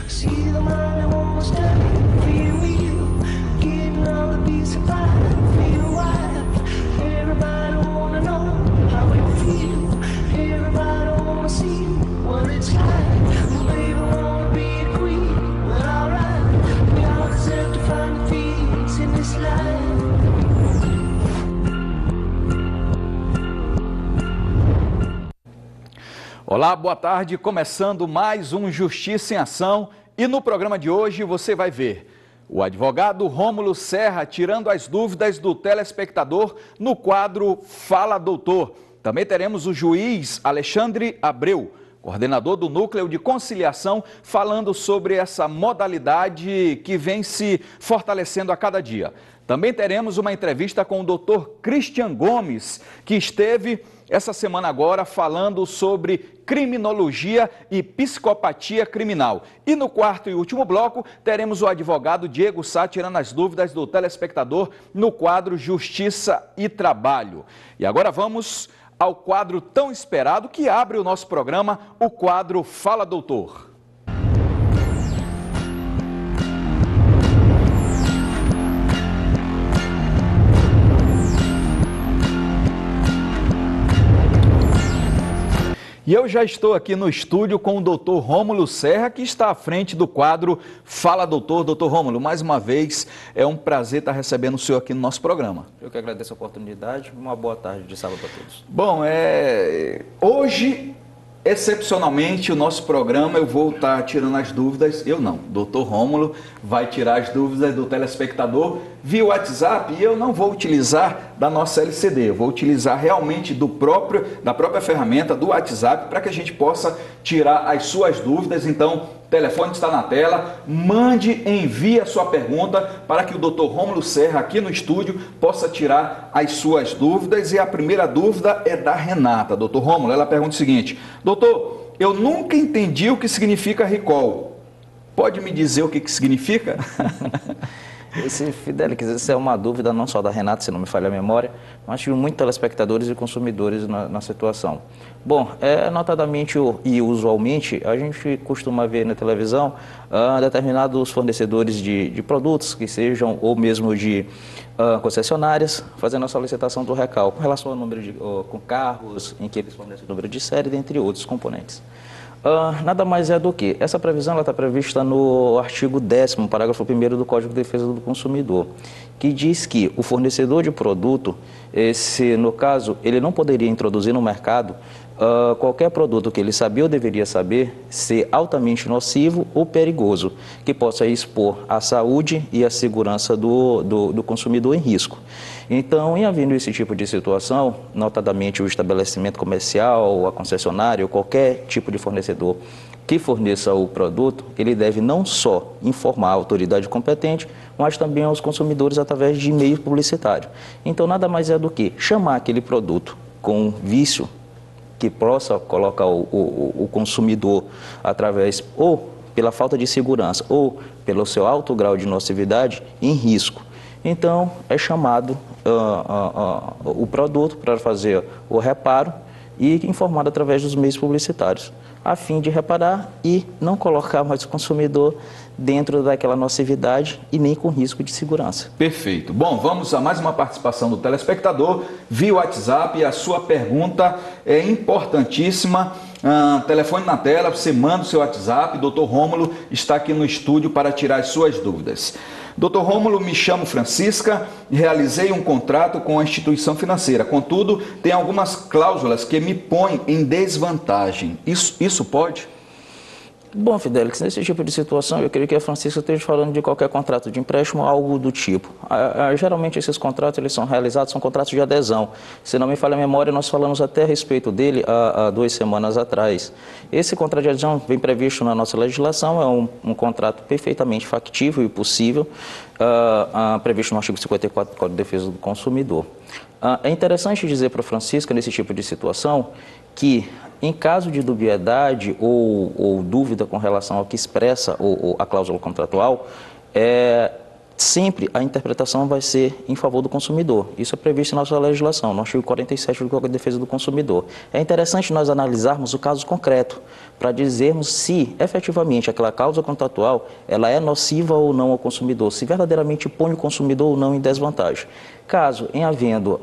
See the money almost done. Feel you, getting all the peace of mind. Feel wild. Everybody wanna know how it feel. Everybody wanna see what it's like. Well, baby, wanna be a queen. Well, alright. We all deserve to find the peace in this life. Olá, boa tarde. Começando mais um Justiça em Ação e no programa de hoje você vai ver o advogado Rômulo Serra tirando as dúvidas do telespectador no quadro Fala Doutor. Também teremos o juiz Alexandre Abreu, coordenador do Núcleo de Conciliação, falando sobre essa modalidade que vem se fortalecendo a cada dia. Também teremos uma entrevista com o Dr. Christian Gomes, que esteve essa semana agora falando sobre criminologia e psicopatia criminal. E no quarto e último bloco, teremos o advogado Diego Sá tirando as dúvidas do telespectador no quadro Justiça e Trabalho. E agora vamos ao quadro tão esperado que abre o nosso programa, o quadro Fala Doutor. E eu já estou aqui no estúdio com o Dr. Rômulo Serra, que está à frente do quadro Fala Doutor. Dr. Rômulo, mais uma vez, é um prazer estar recebendo o senhor aqui no nosso programa. Eu que agradeço a oportunidade. Uma boa tarde de sábado a todos. Bom, hoje, excepcionalmente, o nosso programa eu vou estar tirando as dúvidas, eu não, Dr. Rômulo vai tirar as dúvidas do telespectador via WhatsApp e eu não vou utilizar da nossa LCD, eu vou utilizar realmente da própria ferramenta do WhatsApp para que a gente possa tirar as suas dúvidas. Então, o telefone está na tela, envie a sua pergunta para que o Dr. Rômulo Serra aqui no estúdio possa tirar as suas dúvidas. E a primeira dúvida é da Renata. Dr. Rômulo, ela pergunta o seguinte: doutor, eu nunca entendi o que significa recall. Pode me dizer o que significa? Fidelix, essa é uma dúvida não só da Renata, se não me falha a memória, mas tive muitos telespectadores e consumidores na situação. Bom, notadamente e usualmente, a gente costuma ver na televisão determinados fornecedores de produtos, que sejam ou mesmo de concessionárias, fazendo a solicitação do recall com relação ao número com carros, em que eles fornecem o número de série, dentre outros componentes. Nada mais é do que, essa previsão está prevista no artigo 10º, parágrafo 1º do Código de Defesa do Consumidor, que diz que o fornecedor de produto, no caso, ele não poderia introduzir no mercado qualquer produto que ele sabia ou deveria saber ser altamente nocivo ou perigoso, que possa expor a saúde e a segurança do consumidor em risco. Então, em havendo esse tipo de situação, notadamente o estabelecimento comercial, a concessionária ou qualquer tipo de fornecedor que forneça o produto, ele deve não só informar a autoridade competente, mas também aos consumidores através de e-mail publicitário. Então, nada mais é do que chamar aquele produto com vício que possa colocar o consumidor através ou pela falta de segurança ou pelo seu alto grau de nocividade em risco. Então, é chamado o produto para fazer o reparo e informado através dos meios publicitários, a fim de reparar e não colocar mais o consumidor dentro daquela nocividade e nem com risco de segurança. Perfeito. Bom, vamos a mais uma participação do telespectador via WhatsApp. A sua pergunta é importantíssima. Telefone na tela, você manda o seu WhatsApp. Dr. Rômulo está aqui no estúdio para tirar as suas dúvidas. Dr. Rômulo, me chamo Francisca e realizei um contrato com a instituição financeira. Contudo, tem algumas cláusulas que me põem em desvantagem. Isso pode? Bom, Fidelix, nesse tipo de situação, eu creio que a Francisca esteja falando de qualquer contrato de empréstimo, algo do tipo. Geralmente, esses contratos eles são realizados, são contratos de adesão. Se não me falha a memória, nós falamos até a respeito dele há 2 semanas atrás. Esse contrato de adesão vem previsto na nossa legislação, é um contrato perfeitamente factível e possível, previsto no artigo 54 do Código de Defesa do Consumidor. É interessante dizer para a Francisca, nesse tipo de situação, que em caso de dubiedade ou dúvida com relação ao que expressa a cláusula contratual, sempre a interpretação vai ser em favor do consumidor. Isso é previsto em nossa legislação, no artigo 47 do Código de Defesa do Consumidor. É interessante nós analisarmos o caso concreto, para dizermos se efetivamente aquela cláusula contratual ela é nociva ou não ao consumidor, se verdadeiramente põe o consumidor ou não em desvantagem. Caso, em havendo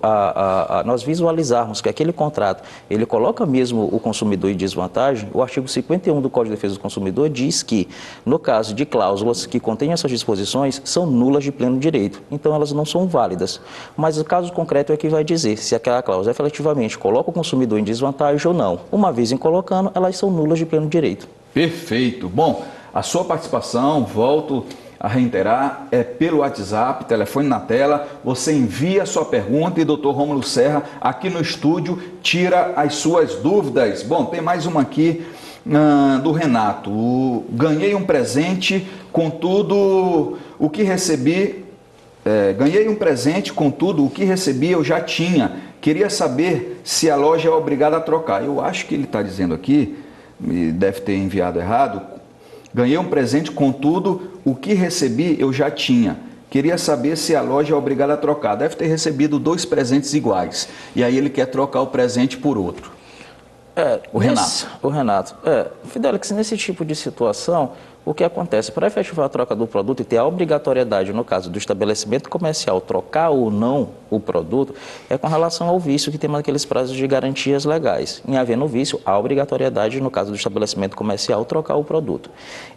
nós visualizarmos que aquele contrato ele coloca mesmo o consumidor em desvantagem, o artigo 51 do Código de Defesa do Consumidor diz que, no caso de cláusulas que contêm essas disposições, são nulas de pleno direito, então elas não são válidas. Mas o caso concreto é que vai dizer se aquela cláusula efetivamente coloca o consumidor em desvantagem ou não. Uma vez em colocando, elas são nulas de pleno direito. Perfeito. Bom, a sua participação, volto a reiterar, é pelo WhatsApp, telefone na tela, você envia a sua pergunta e Dr. Rômulo Serra, aqui no estúdio, tira as suas dúvidas. Bom, tem mais uma aqui do Renato. Ganhei um presente, contudo, o que recebi... ganhei um presente, contudo, o que recebi eu já tinha. Queria saber se a loja é obrigada a trocar. Eu acho que ele está dizendo aqui, deve ter enviado errado, ganhei um presente, contudo, o que recebi eu já tinha. Queria saber se a loja é obrigada a trocar. Deve ter recebido 2 presentes iguais. E aí ele quer trocar o presente por outro. O Renato. Fidelix, nesse tipo de situação, o que acontece? Para efetivar a troca do produto e ter a obrigatoriedade, no caso do estabelecimento comercial, trocar ou não o produto, é com relação ao vício que tem naqueles prazos de garantias legais. Em havendo vício, há obrigatoriedade, no caso do estabelecimento comercial, trocar o produto.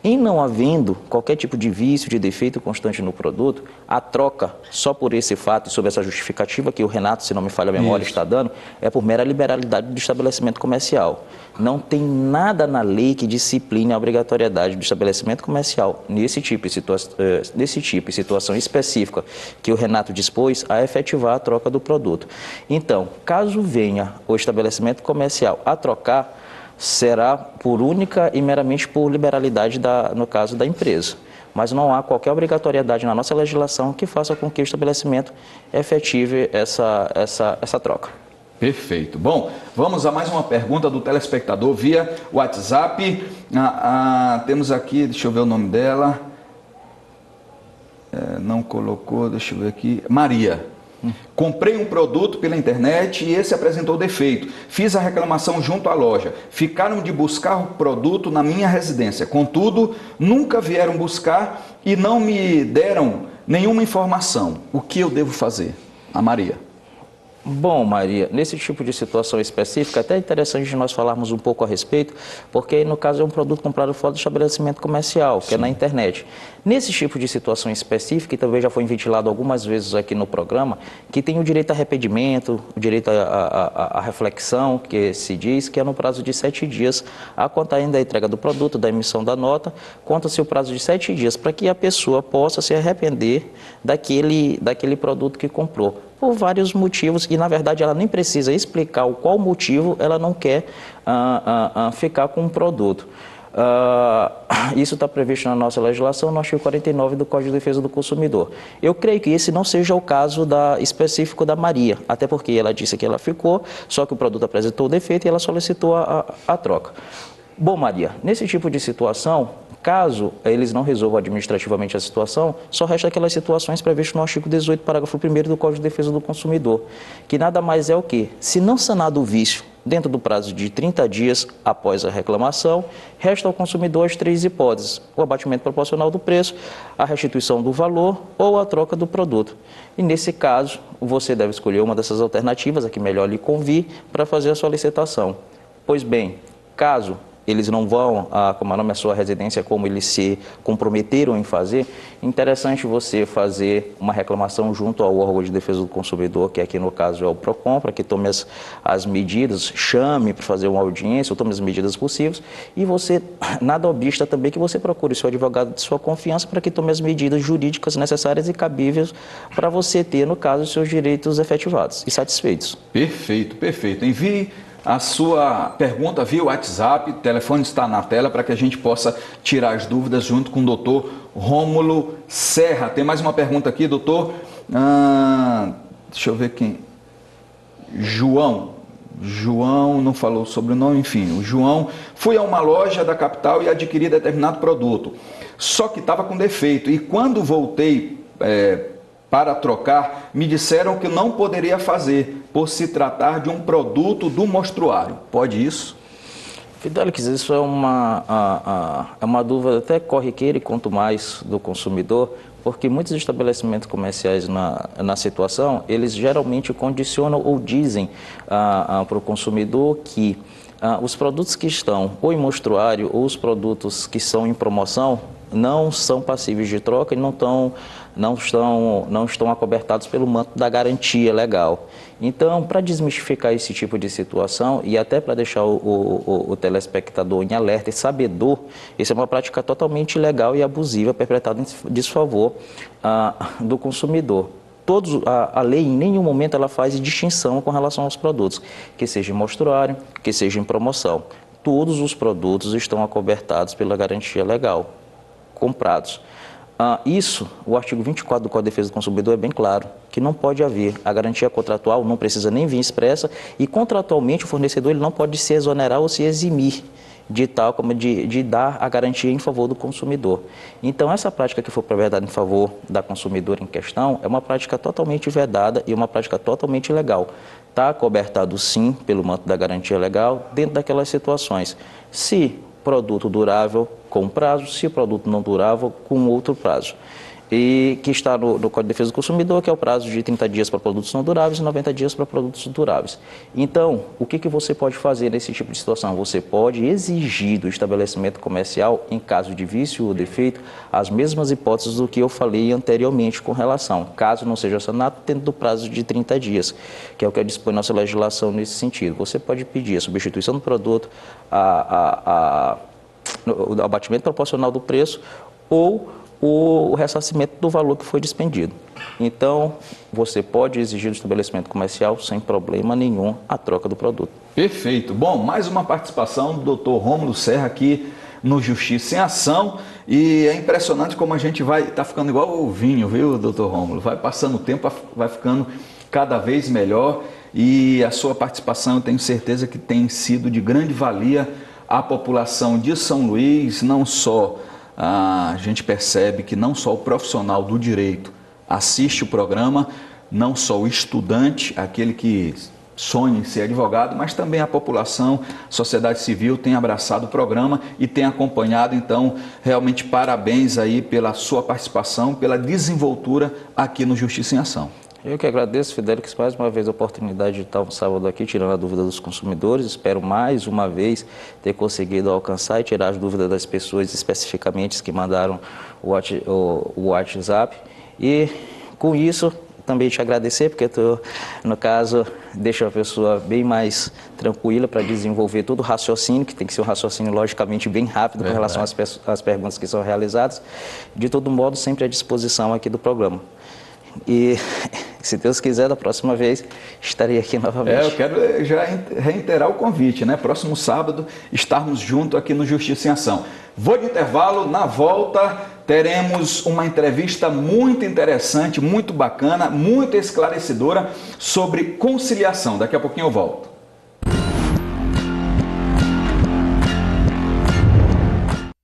Em não havendo qualquer tipo de vício, de defeito constante no produto, a troca, só por esse fato e sob essa justificativa que o Renato, se não me falha a memória, está dando, é por mera liberalidade do estabelecimento comercial. Não tem nada na lei que discipline a obrigatoriedade do estabelecimento comercial, nesse tipo de situação específica que o Renato dispôs, a efetivar a troca do produto. Então, caso venha o estabelecimento comercial a trocar, será por única e meramente por liberalidade, no caso da empresa. Mas não há qualquer obrigatoriedade na nossa legislação que faça com que o estabelecimento efetive essa troca. Perfeito. Bom, vamos a mais uma pergunta do telespectador via WhatsApp. Temos aqui, deixa eu ver o nome dela. Não colocou, deixa eu ver aqui. Maria. Comprei um produto pela internet e esse apresentou defeito. Fiz a reclamação junto à loja. Ficaram de buscar o produto na minha residência. Contudo, nunca vieram buscar e não me deram nenhuma informação. O que eu devo fazer? A Maria. Bom, Maria, nesse tipo de situação específica, até é interessante nós falarmos um pouco a respeito, porque no caso é um produto comprado fora do estabelecimento comercial, que é na internet. Nesse tipo de situação específica, e também já foi ventilado algumas vezes aqui no programa, que tem o direito a arrependimento, o direito à reflexão, que se diz que é no prazo de 7 dias, a conta ainda da entrega do produto, da emissão da nota, conta-se o prazo de 7 dias, para que a pessoa possa se arrepender daquele produto que comprou. Por vários motivos, e na verdade ela nem precisa explicar o qual motivo ela não quer ficar com o produto. Isso está previsto na nossa legislação, no artigo 49 do Código de Defesa do Consumidor. Eu creio que esse não seja o caso específico da Maria, até porque ela disse que ela ficou, só que o produto apresentou defeito e ela solicitou a troca. Bom, Maria, nesse tipo de situação, caso eles não resolvam administrativamente a situação, só resta aquelas situações previstas no artigo 18, parágrafo 1º do Código de Defesa do Consumidor, que nada mais é o que? Se não sanado o vício dentro do prazo de 30 dias após a reclamação, resta ao consumidor as 3 hipóteses: o abatimento proporcional do preço, a restituição do valor ou a troca do produto. E nesse caso, você deve escolher uma dessas alternativas, a que melhor lhe convir, para fazer a solicitação. Pois bem, caso eles não vão, como a sua residência, como eles se comprometeram em fazer, interessante você fazer uma reclamação junto ao órgão de defesa do consumidor, que aqui no caso é o PROCON, para que tome as medidas, chame para fazer uma audiência, ou tome as medidas possíveis, e você, nada obsta também que você procure seu advogado de sua confiança para que tome as medidas jurídicas necessárias e cabíveis para você ter, no caso, os seus direitos efetivados e satisfeitos. Perfeito, perfeito. Envie a sua pergunta via WhatsApp, o telefone está na tela para que a gente possa tirar as dúvidas junto com o doutor Rômulo Serra. Tem mais uma pergunta aqui, doutor. Deixa eu ver quem. João não falou sobre o nome, enfim. O João, fui a uma loja da capital e adquiri determinado produto, só que estava com defeito. E quando voltei para trocar, me disseram que não poderia fazer, por se tratar de um produto do mostruário. Pode isso? Fidelix, isso é uma dúvida até corriqueira e quanto mais do consumidor, porque muitos estabelecimentos comerciais na situação, eles geralmente condicionam ou dizem para o consumidor que os produtos que estão ou em mostruário ou os produtos que são em promoção não são passíveis de troca e não estão acobertados pelo manto da garantia legal. Então, para desmistificar esse tipo de situação e até para deixar o telespectador em alerta e sabedor, isso é uma prática totalmente ilegal e abusiva, perpetrada em desfavor do consumidor. A lei em nenhum momento ela faz distinção com relação aos produtos, que seja em mostruário, que seja em promoção. Todos os produtos estão acobertados pela garantia legal, comprados. O artigo 24 do Código de Defesa do Consumidor é bem claro, que não pode haver a garantia contratual, não precisa nem vir expressa, e contratualmente o fornecedor ele não pode se exonerar ou se eximir de dar a garantia em favor do consumidor. Então, essa prática que for vedada em favor da consumidora em questão é uma prática totalmente vedada e uma prática totalmente ilegal. Está acobertado, sim, pelo manto da garantia legal, dentro daquelas situações. Se produto durável com prazo, se produto não durável com outro prazo. E que está no Código de Defesa do Consumidor, que é o prazo de 30 dias para produtos não duráveis e 90 dias para produtos duráveis. Então, o que você pode fazer nesse tipo de situação? Você pode exigir do estabelecimento comercial, em caso de vício ou defeito, as mesmas hipóteses do que eu falei anteriormente com relação, caso não seja sanado, dentro do prazo de 30 dias, que é o que dispõe nossa legislação nesse sentido. Você pode pedir a substituição do produto, o abatimento proporcional do preço ou o ressarcimento do valor que foi despendido. Então, você pode exigir do estabelecimento comercial, sem problema nenhum, a troca do produto. Perfeito. Bom, mais uma participação do Dr. Rômulo Serra aqui no Justiça em Ação. E é impressionante como a gente tá ficando igual o vinho, viu, Dr. Rômulo? Vai passando o tempo, vai ficando cada vez melhor. E a sua participação, eu tenho certeza que tem sido de grande valia à população de São Luís, não só... A gente percebe que não só o profissional do direito assiste o programa, não só o estudante, aquele que sonha em ser advogado, mas também a população, a sociedade civil tem abraçado o programa e tem acompanhado. Então, realmente parabéns aí pela sua participação, pela desenvoltura aqui no Justiça em Ação. Eu que agradeço, Fidelix, mais uma vez a oportunidade de estar um sábado aqui tirando a dúvida dos consumidores. Espero mais uma vez ter conseguido alcançar e tirar as dúvidas das pessoas especificamente que mandaram o WhatsApp. E com isso, também te agradecer, porque tu, no caso, deixa a pessoa bem mais tranquila para desenvolver todo o raciocínio, que tem que ser um raciocínio logicamente bem rápido com relação às perguntas que são realizadas. De todo modo, sempre à disposição aqui do programa. E, se Deus quiser, da próxima vez, estarei aqui novamente. Eu quero já reiterar o convite, né? Próximo sábado, estarmos juntos aqui no Justiça em Ação. Vou de intervalo, na volta teremos uma entrevista muito interessante, muito bacana, muito esclarecedora sobre conciliação. Daqui a pouquinho eu volto.